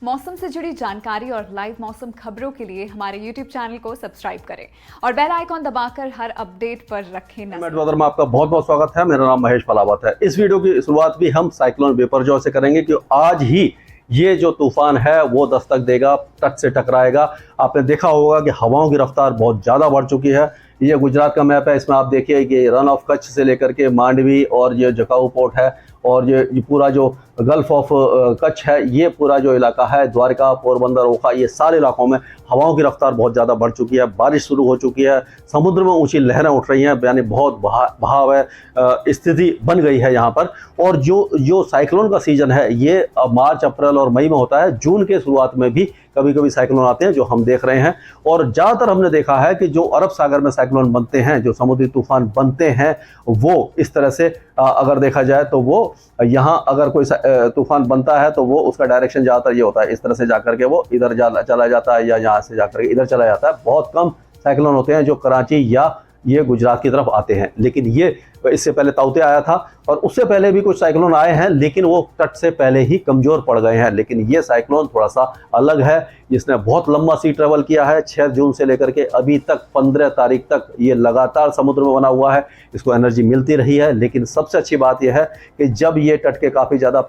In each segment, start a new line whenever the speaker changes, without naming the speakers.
मौसम से जुड़ी जानकारी और लाइव मौसम खबरों के लिए हमारे YouTube चैनल को सब्सक्राइब करें और बेल आइकॉन दबाकर हर अपडेट पर रखें नजर।
वेदर में आपका बहुत बहुत स्वागत है। मेरा नाम महेश पलावत है। इस वीडियो की शुरुआत भी हम साइक्लोन बिपरजॉय से करेंगे कि आज ही ये जो तूफान है वो दस्तक देगा, तट से टकराएगा। आपने देखा होगा कि हवाओं की रफ्तार बहुत ज़्यादा बढ़ चुकी है। ये गुजरात का मैप है, इसमें आप देखिए कि रन ऑफ कच्छ से लेकर के मांडवी और ये जकाऊ पोर्ट है और ये पूरा जो गल्फ ऑफ कच्छ है, ये पूरा जो इलाका है, द्वारका, पोरबंदर, ओखा, ये सारे इलाकों में हवाओं की रफ्तार बहुत ज़्यादा बढ़ चुकी है। बारिश शुरू हो चुकी है, समुद्र में ऊंची लहरें उठ रही हैं, यानी बहुत बहाव है, स्थिति बन गई है यहाँ पर। और जो साइक्लोन का सीजन है ये मार्च, अप्रैल और मई में होता है। जून के शुरुआत में भी कभी कभी साइक्लोन आते हैं जो हम देख रहे हैं। और ज़्यादातर हमने देखा है कि जो अरब सागर में साइक्लोन बनते हैं, जो समुद्री तूफान बनते हैं, वो इस तरह से अगर देखा जाए तो वो यहाँ अगर कोई तूफान बनता है तो वो उसका डायरेक्शन ज़्यादातर ये होता है, इस तरह से जाकर के वो इधर चला जाता है या यहाँ से जाकर के इधर चला जाता है। बहुत कम साइक्लोन होते हैं जो कराची या ये गुजरात की तरफ आते हैं। लेकिन ये इससे पहले ताउते आया था और उससे पहले भी कुछ साइक्लोन आए हैं, लेकिन वो तट से पहले ही कमज़ोर पड़ गए हैं। लेकिन ये साइक्लोन थोड़ा सा अलग है, इसने बहुत लंबा सी ट्रेवल किया है। 6 जून से लेकर के अभी तक 15 तारीख तक ये लगातार समुद्र में बना हुआ है, इसको एनर्जी मिलती रही है। लेकिन सबसे अच्छी बात यह है कि जब ये तट के काफ़ी ज़्यादा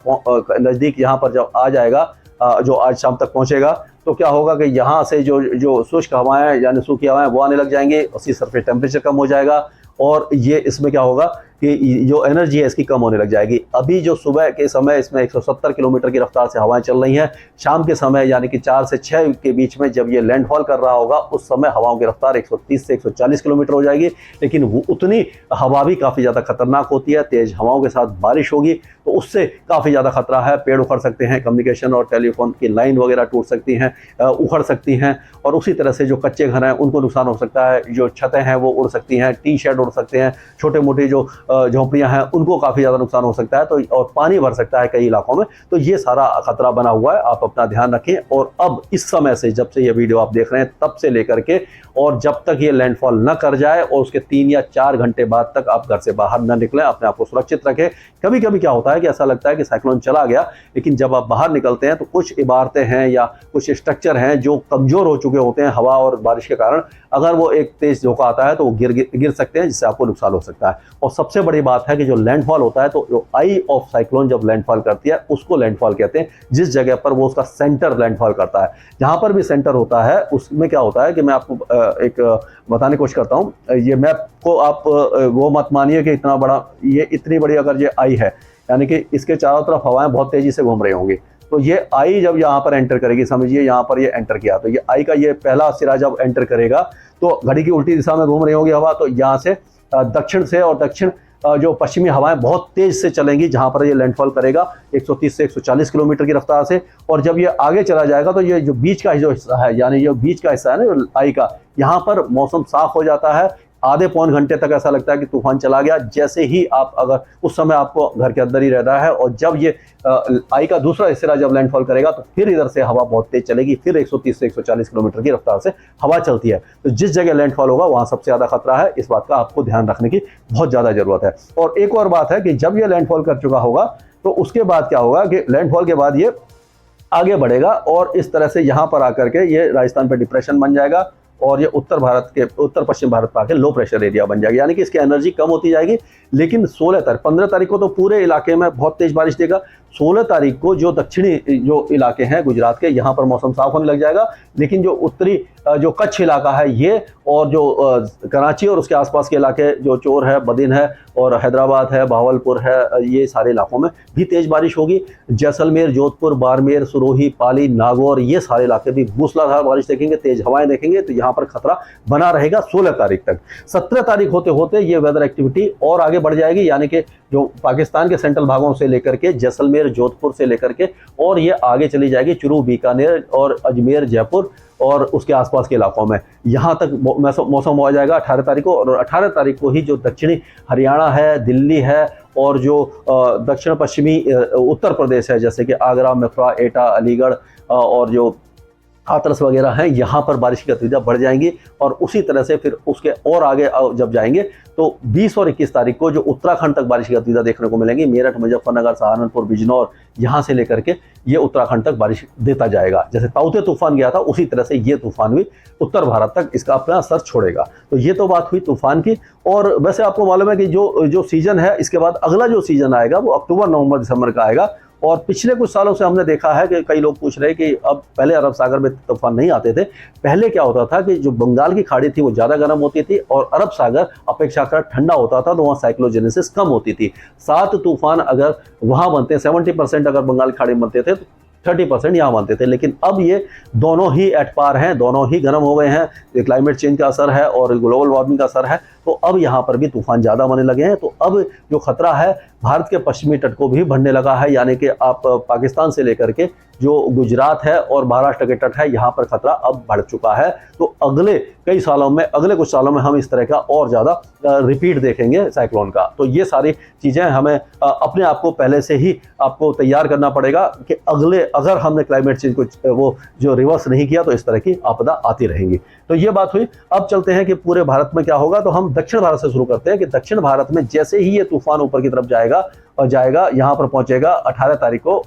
नज़दीक यहाँ पर जब आ जाएगा, जो आज शाम तक पहुँचेगा, तो क्या होगा कि यहाँ से जो शुष्क हवाएं यानी सूखी हवाएं वो आने लग जाएंगी, उसी सरफेस टेम्परेचर कम हो जाएगा और ये इसमें क्या होगा कि जो एनर्जी है इसकी कम होने लग जाएगी। अभी जो सुबह के समय इसमें 170 किलोमीटर की रफ्तार से हवाएं चल रही हैं, शाम के समय यानी कि 4 से 6 के बीच में जब ये लैंडफॉल कर रहा होगा उस समय हवाओं की रफ्तार 130 से 140 किलोमीटर हो जाएगी। लेकिन वो उतनी हवा भी काफ़ी ज़्यादा खतरनाक होती है। तेज़ हवाओं के साथ बारिश होगी तो उससे काफ़ी ज़्यादा खतरा है। पेड़ उखड़ सकते हैं, कम्युनिकेशन और टेलीफोन की लाइन वगैरह टूट सकती हैं, उखड़ सकती हैं। और उसी तरह से जो कच्चे घर हैं उनको नुकसान हो सकता है, जो छतें हैं वो उड़ सकती हैं, टी शेड उड़ सकते हैं, छोटे मोटे जो झोंपड़ियां हैं उनको काफ़ी ज़्यादा नुकसान हो सकता है। तो और पानी भर सकता है कई इलाकों में। तो ये सारा खतरा बना हुआ है, आप अपना ध्यान रखें। और अब इस समय से, जब से ये वीडियो आप देख रहे हैं तब से लेकर के और जब तक ये लैंडफॉल न कर जाए और उसके 3 या 4 घंटे बाद तक आप घर से बाहर न निकलें, अपने आप को सुरक्षित रखें। कभी कभी क्या होता है कि ऐसा लगता है कि साइक्लोन चला गया, लेकिन जब आप बाहर निकलते हैं तो कुछ इमारतें हैं या कुछ स्ट्रक्चर हैं जो कमज़ोर हो चुके होते हैं हवा और बारिश के कारण। अगर वो एक तेज़ झोंका आता है तो वो गिर सकते हैं, जिससे आपको नुकसान हो सकता है। और सबसे बड़ी बात है कि जो लैंडफॉल होता है, तो जो आई ऑफ साइक्लोन जब लैंडफॉल करती है उसको लैंडफॉल कहते हैं। जिस जगह पर वो उसका सेंटर लैंडफॉल करता है, जहाँ पर भी सेंटर होता है उसमें क्या होता है कि मैं आपको एक बताने की कोशिश करता हूँ। ये मैप को आप वो मत मानिए कि इतना बड़ा, ये इतनी बड़ी अगर ये आई है यानी कि इसके चारों तरफ हवाएं बहुत तेज़ी से घूम रही होंगी, तो ये आई जब यहाँ पर एंटर करेगी, समझिए यहाँ पर ये एंटर किया, तो ये आई का ये पहला सिरा जब एंटर करेगा तो घड़ी की उल्टी दिशा में घूम रही होगी हवा। तो यहाँ से दक्षिण से और दक्षिण जो पश्चिमी हवाएं बहुत तेज से चलेंगी जहां पर ये लैंडफॉल करेगा 130 से 140 किलोमीटर की रफ्तार से। और जब ये आगे चला जाएगा तो ये जो बीच का जो हिस्सा है, यानी ये बीच का हिस्सा है ना जो आई का, यहाँ पर मौसम साफ हो जाता है। आधे पौन घंटे तक ऐसा लगता है कि तूफान चला गया। जैसे ही आप, अगर उस समय आपको घर के अंदर ही रहना है और जब ये आई का दूसरा हिस्सा जब लैंडफॉल करेगा तो फिर इधर से हवा बहुत तेज चलेगी, फिर 130 से 140 किलोमीटर की रफ्तार से हवा चलती है। तो जिस जगह लैंडफॉल होगा वहाँ सबसे ज़्यादा खतरा है। इस बात का आपको ध्यान रखने की बहुत ज़्यादा ज़रूरत है। और एक और बात है कि जब ये लैंडफॉल कर चुका होगा तो उसके बाद क्या होगा कि लैंडफॉल के बाद ये आगे बढ़ेगा और इस तरह से यहाँ पर आकर के ये राजस्थान पर डिप्रेशन बन जाएगा और ये उत्तर पश्चिम भारत पर आके लो प्रेशर एरिया बन जाएगी, यानी कि इसकी एनर्जी कम होती जाएगी। लेकिन 15 तारीख को तो पूरे इलाके में बहुत तेज बारिश देगा। 16 तारीख को जो दक्षिणी जो इलाके हैं गुजरात के, यहाँ पर मौसम साफ होने लग जाएगा। लेकिन जो उत्तरी जो कच्छ इलाका है ये, और जो कराची और उसके आसपास के इलाके, जो चोर है, बदिन है और हैदराबाद है, भावलपुर है, ये सारे इलाकों में भी तेज़ बारिश होगी। जैसलमेर, जोधपुर, बाड़मेर, सिरोही, पाली, नागौर, ये सारे इलाके भी मूसलाधार बारिश देखेंगे, तेज़ हवाएं देखेंगे। तो यहाँ पर खतरा बना रहेगा 16 तारीख तक। 17 तारीख होते होते ये वेदर एक्टिविटी और आगे बढ़ जाएगी, यानी कि जो पाकिस्तान के सेंट्रल भागों से लेकर के जैसलमेर, जोधपुर से लेकर के और ये आगे चली जाएगी चुरू, बीकानेर और अजमेर, जयपुर और उसके आसपास के इलाकों में। यहाँ तक मौसम हो जाएगा 18 तारीख को। और 18 तारीख को ही जो दक्षिणी हरियाणा है, दिल्ली है और जो दक्षिण पश्चिमी उत्तर प्रदेश है, जैसे कि आगरा, मथुरा, एटा, अलीगढ़ और जो हाथरस वगैरह हैं, यहाँ पर बारिश की गतिविधियाँ बढ़ जाएंगी। और उसी तरह से फिर उसके और आगे जब जाएंगे तो 20 और 21 तारीख को जो उत्तराखंड तक बारिश की गतिविधियाँ देखने को मिलेंगी, मेरठ, मुजफ्फरनगर, सहारनपुर, बिजनौर, यहाँ से लेकर के ये उत्तराखंड तक बारिश देता जाएगा। जैसे ताउते तूफान गया था उसी तरह से ये तूफान भी उत्तर भारत तक इसका अपना असर छोड़ेगा। तो ये तो बात हुई तूफान की। और वैसे आपको मालूम है कि जो सीजन है, इसके बाद अगला जो सीजन आएगा वो अक्टूबर, नवंबर, दिसंबर का आएगा। और पिछले कुछ सालों से हमने देखा है कि कई लोग पूछ रहे हैं कि अब पहले अरब सागर में तूफान नहीं आते थे। पहले क्या होता था कि जो बंगाल की खाड़ी थी वो ज़्यादा गर्म होती थी और अरब सागर अपेक्षाकृत ठंडा होता था, तो वहाँ साइक्लोजेनेसिस कम होती थी। 7 तूफान अगर वहाँ बनते, 70% अगर बंगाल की खाड़ी में बनते थे तो 30% यहाँ बनते थे। लेकिन अब ये दोनों ही एट पार हैं, दोनों ही गर्म हो गए हैं। ये क्लाइमेट चेंज का असर है और ग्लोबल वार्मिंग का असर है, तो अब यहाँ पर भी तूफान ज़्यादा बनने लगे हैं। तो अब जो खतरा है भारत के पश्चिमी तट को भी बढ़ने लगा है, यानी कि आप पाकिस्तान से लेकर के जो गुजरात है और महाराष्ट्र के तट है, यहाँ पर खतरा अब बढ़ चुका है। तो अगले कुछ सालों में हम इस तरह का और ज़्यादा रिपीट देखेंगे साइक्लोन का। तो ये सारी चीज़ें हमें अपने आप को पहले से ही आपको तैयार करना पड़ेगा कि अगर हमने क्लाइमेट चेंज को वो जो रिवर्स नहीं किया तो इस तरह की आपदा आती रहेंगी। तो ये बात हुई। अब चलते हैं कि पूरे भारत में क्या होगा। तो हम दक्षिण भारत से शुरू करते हैं कि दक्षिण भारत में जैसे ही ये तूफान ऊपर की तरफ जाएगा यहाँ पर पहुंचेगा 18 तारीख को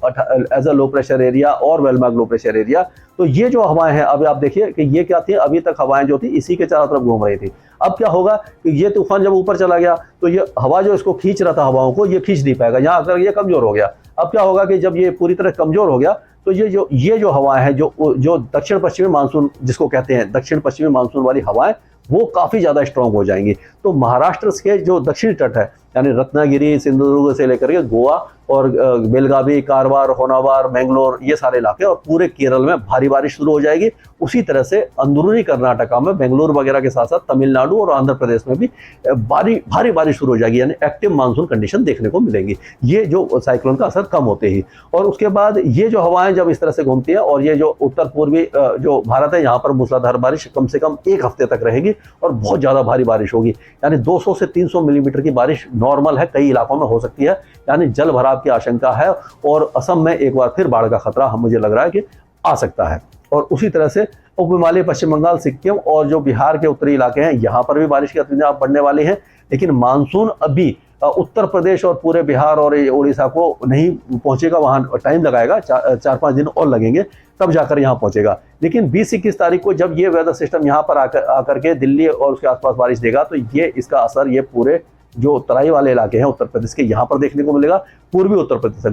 as a low pressure area और वेलमार्क लो प्रेशर एरिया। तो ये जो हवाएं हैं, अभी आप देखिए कि ये क्या थी, अभी तक हवाएं जो थी इसी के चारों तरफ घूम रही थी। अब क्या होगा कि ये तूफान जब ऊपर चला गया तो ये हवा जो इसको खींच रहा था, हवाओं को ये खींच नहीं पाएगा, यहाँ आकर ये कमजोर हो गया। अब क्या होगा कि जब ये पूरी तरह कमजोर हो गया तो ये जो हवाएं हैं, जो दक्षिण पश्चिमी मानसून जिसको कहते हैं, दक्षिण पश्चिमी मानसून वाली हवाएं, वो काफ़ी ज़्यादा स्ट्रॉन्ग हो जाएंगी। तो महाराष्ट्र के जो दक्षिणी तट है, यानी रत्नागिरी, सिंधुदुर्ग से लेकर के गोवा और बेलगावी, कारवार, होनावर, मैंगलोर, ये सारे इलाके और पूरे केरल में भारी बारिश शुरू हो जाएगी। उसी तरह से अंदरूनी कर्नाटका में बेंगलुरु वगैरह के साथ साथ तमिलनाडु और आंध्र प्रदेश में भी भारी बारिश शुरू हो जाएगी, यानी एक्टिव मानसून कंडीशन देखने को मिलेंगी, ये जो साइक्लोन का असर कम होते ही। और उसके बाद ये जो हवाएं जब इस तरह से घूमती है और ये जो उत्तर पूर्वी जो भारत है, यहाँ पर मूसलाधार बारिश कम से कम 1 हफ्ते तक रहेगी और बहुत ज़्यादा भारी बारिश होगी, यानी 200 से 300 मिलीमीटर की बारिश नॉर्मल है, कई इलाकों में हो सकती है, यानी जल भराव की आशंका है। और असम में एक बार फिर बाढ़ का खतरा मुझे लग रहा है कि आ सकता है। और उसी तरह से उप हिमालय, पश्चिम बंगाल, सिक्किम और जो बिहार के उत्तरी इलाके हैं, यहाँ पर भी बारिश की गतिविधियां बढ़ने वाली हैं। लेकिन मानसून अभी उत्तर प्रदेश और पूरे बिहार और उड़ीसा को नहीं पहुंचेगा, वहाँ टाइम लगाएगा, 4-5 दिन और लगेंगे, तब जाकर यहाँ पहुंचेगा। लेकिन 20-21 तारीख को जब ये वेदर सिस्टम यहाँ पर आकर के दिल्ली और उसके आसपास बारिश देगा तो ये इसका असर ये पूरे जो तराई वाले इलाके हैं उत्तर प्रदेश के, यहाँ पर देखने को मिलेगा। पूर्वी उत्तर प्रदेश है,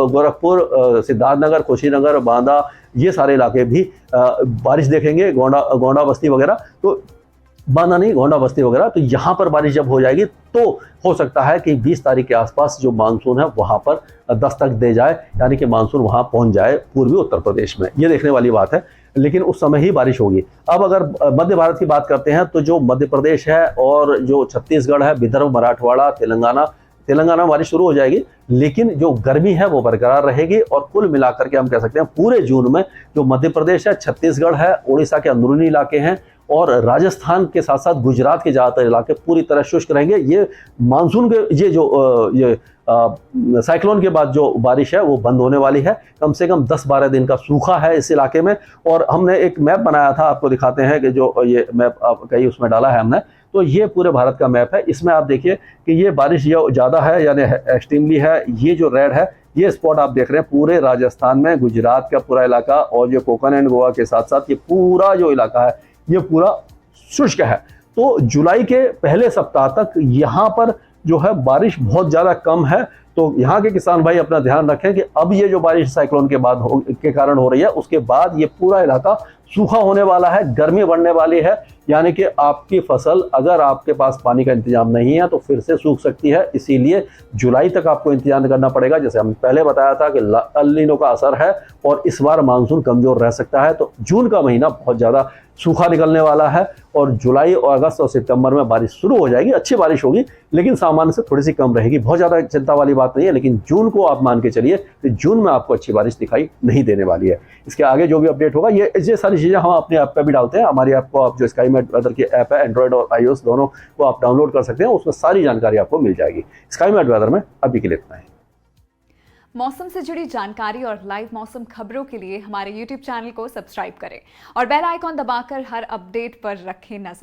गोरखपुर, सिद्धार्थनगर, कुशीनगर, बांदा, ये सारे इलाके भी बारिश देखेंगे, गोंडा बस्ती वगैरह, तो बांदा नहीं, गोंडा बस्ती वगैरह। तो यहाँ पर बारिश जब हो जाएगी तो हो सकता है कि 20 तारीख के आसपास जो मानसून है वहाँ पर दस्तक दे जाए, यानी कि मानसून वहाँ पहुँच जाए पूर्वी उत्तर प्रदेश में। ये देखने वाली बात है, लेकिन उस समय ही बारिश होगी। अब अगर मध्य भारत की बात करते हैं तो जो मध्य प्रदेश है और जो छत्तीसगढ़ है, विदर्भ, मराठवाड़ा, तेलंगाना में बारिश शुरू हो जाएगी, लेकिन जो गर्मी है वो बरकरार रहेगी। और कुल मिलाकर के हम कह सकते हैं पूरे जून में जो मध्य प्रदेश है, छत्तीसगढ़ है, उड़ीसा के अंदरूनी इलाके हैं और राजस्थान के साथ साथ गुजरात के ज़्यादातर इलाके पूरी तरह शुष्क रहेंगे। ये मानसून के ये साइक्लोन के बाद जो बारिश है वो बंद होने वाली है। कम से कम 10-12 दिन का सूखा है इस इलाके में। और हमने एक मैप बनाया था, आपको दिखाते हैं कि जो ये मैप कहीं उसमें डाला है हमने, तो ये पूरे भारत का मैप है। इसमें आप देखिए कि ये बारिश जो ज़्यादा है यानी एक्सट्रीमली है, ये जो रेड है, ये स्पॉट आप देख रहे हैं पूरे राजस्थान में, गुजरात का पूरा इलाका और जो कोंकण एंड गोवा के साथ साथ ये पूरा जो इलाका है ये पूरा शुष्क है। तो जुलाई के पहले सप्ताह तक यहाँ पर जो है बारिश बहुत ज़्यादा कम है। तो यहाँ के किसान भाई अपना ध्यान रखें कि अब ये जो बारिश साइक्लोन के कारण हो रही है, उसके बाद ये पूरा इलाका सूखा होने वाला है, गर्मी बढ़ने वाली है, यानी कि आपकी फसल अगर आपके पास पानी का इंतजाम नहीं है तो फिर से सूख सकती है। इसीलिए जुलाई तक आपको इंतजार करना पड़ेगा। जैसे हमने पहले बताया था कि अल नीनो का असर है और इस बार मानसून कमज़ोर रह सकता है। तो जून का महीना बहुत ज़्यादा सूखा निकलने वाला है और जुलाई और अगस्त और सितंबर में बारिश शुरू हो जाएगी, अच्छी बारिश होगी, लेकिन सामान्य से थोड़ी सी कम रहेगी, बहुत ज़्यादा चिंता वाली बात नहीं है। लेकिन जून को आप मान के चलिए कि जून में आपको अच्छी बारिश दिखाई नहीं देने वाली है। इसके आगे जो भी अपडेट होगा ये सारी चीज़ें हम अपने ऐप पर भी डालते हैं। हमारी ऐप को आप जो स्काईमेट वेदर की ऐप है, एंड्रॉइड और iOS दोनों को आप डाउनलोड कर सकते हैं, उसमें सारी जानकारी आपको मिल जाएगी। स्काईमेट वेदर में अभी के लिए इतना है।
मौसम से जुड़ी जानकारी और लाइव मौसम खबरों के लिए हमारे YouTube चैनल को सब्सक्राइब करें और बेल आइकॉन दबाकर हर अपडेट पर रखें नजर।